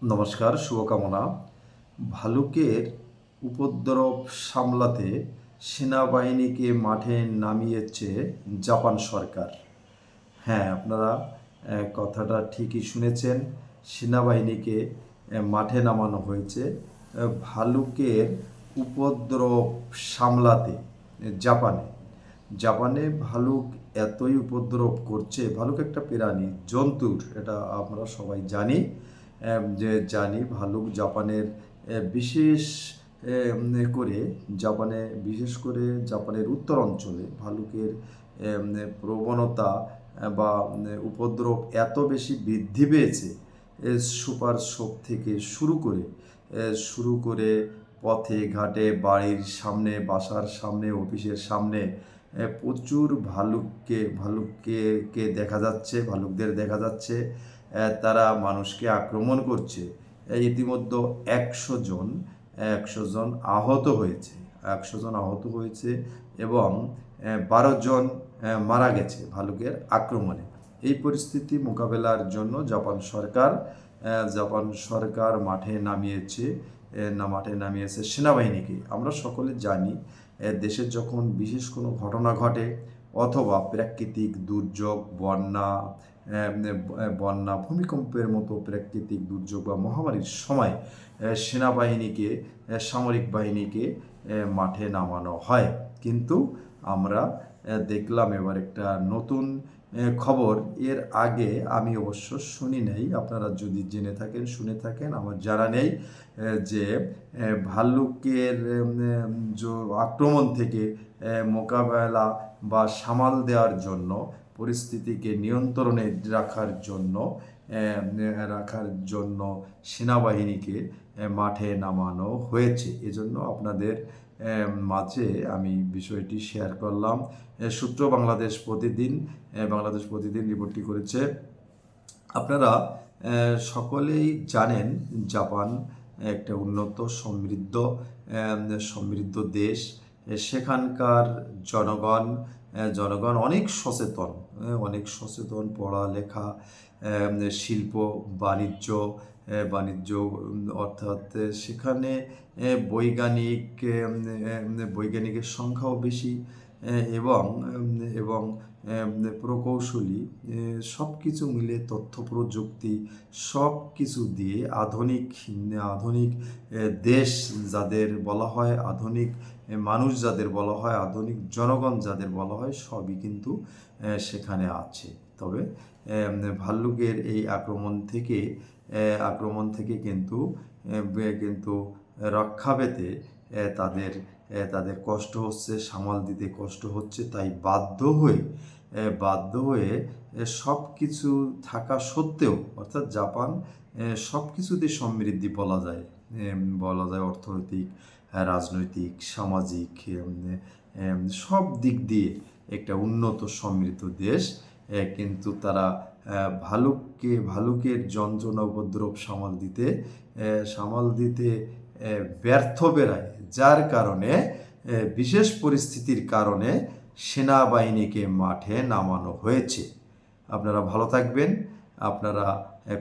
নমস্কার, শুভকামনা। ভালুকের উপদ্রব সামলাতে সেনাবাহিনীকে মাঠে নামিয়েছে জাপান সরকার। হ্যাঁ, আপনারা কথাটা ঠিকই শুনেছেন। সেনাবাহিনীকে মাঠে নামানো হয়েছে ভালুকের উপদ্রব সামলাতে। জাপানে জাপানে ভালুক এতই উপদ্রব করছে। ভালুক একটা প্রাণী, জন্তুর, এটা আমরা সবাই জানি। জানি ভালুক জাপানের বিশেষ করে জাপানের উত্তর অঞ্চলে ভালুকের প্রবণতা বা উপদ্রব এত বেশি বৃদ্ধি পেয়েছে। সুপার শপ থেকে শুরু করে পথে ঘাটে, বাড়ির সামনে, বাসার সামনে, অফিসের সামনে প্রচুর ভালুককে দেখা যাচ্ছে, ভালুকদের দেখা যাচ্ছে। তারা মানুষকে আক্রমণ করছে। ইতিমধ্যে 100 জন আহত হয়েছে এবং 12 জন মারা গেছে ভালুকের আক্রমণে। এই পরিস্থিতি মোকাবেলার জন্য জাপান সরকার মাঠে নামিয়েছে সেনাবাহিনীকে। আমরা সকলে জানি, দেশের যখন বিশেষ কোনো ঘটনা ঘটে অথবা প্রাকৃতিক দুর্যোগ, বন্যা, ভূমিকম্পের মতো প্রাকৃতিক দুর্যোগ বা মহামারীর সময় সামরিক বাহিনীকে মাঠে নামানো হয়। কিন্তু আমরা দেখলাম এবার একটা নতুন খবর। এর আগে আমি অবশ্য শুনি নাই, আপনারা যদি জেনে থাকেন, শুনে থাকেন, আমার জানা নেই যে ভাল্লুকের আক্রমণ থেকে মোকাবেলা বা সামাল দেওয়ার জন্য, পরিস্থিতিকে নিয়ন্ত্রণে রাখার জন্য সেনাবাহিনীকে মাঠে নামানো হয়েছে। এজন্য আপনাদের মাঝে আমি বিষয়টি শেয়ার করলাম। সূত্র বাংলাদেশ প্রতিদিন রিপোর্টটি করেছে। আপনারা সকলেই জানেন, জাপান একটা উন্নত সমৃদ্ধ দেশ। সেখানকার জনগণ অনেক সচেতন, পড়ালেখা, শিল্প, বাণিজ্য, অর্থাৎ সেখানে বৈজ্ঞানিকের সংখ্যাও বেশি এবং প্রকৌশলী, সব কিছু মিলে তথ্য প্রযুক্তি সব কিছু দিয়ে আধুনিক দেশ যাদের বলা হয়, আধুনিক মানুষ যাদের বলা হয়, আধুনিক জনগণ যাদের বলা হয়, সবই কিন্তু সেখানে আছে। তবে ভাল্লুকের এই আক্রমণ থেকে কিন্তু রক্ষা পেতে তাদের কষ্ট হচ্ছে, সামাল দিতে কষ্ট হচ্ছে। তাই বাধ্য হয়ে সব কিছু থাকা সত্ত্বেও, অর্থাৎ জাপান সব কিছুতে সমৃদ্ধি বলা যায়, অর্থনৈতিক, রাজনৈতিক, সামাজিক, সব দিক দিয়ে একটা উন্নত সমৃদ্ধ দেশ। কিন্তু তারা ভালুকের যন্ত্রণা, উপদ্রব সামাল দিতে ব্যর্থ বেড়ায়, যার কারণে বিশেষ পরিস্থিতির কারণে সেনাবাহিনীকে মাঠে নামানো হয়েছে। আপনারা ভালো থাকবেন। আপনারা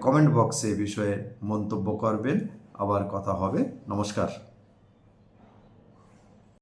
কমেন্ট বক্সে এ বিষয়ে মন্তব্য করবেন। আবার কথা হবে। নমস্কার।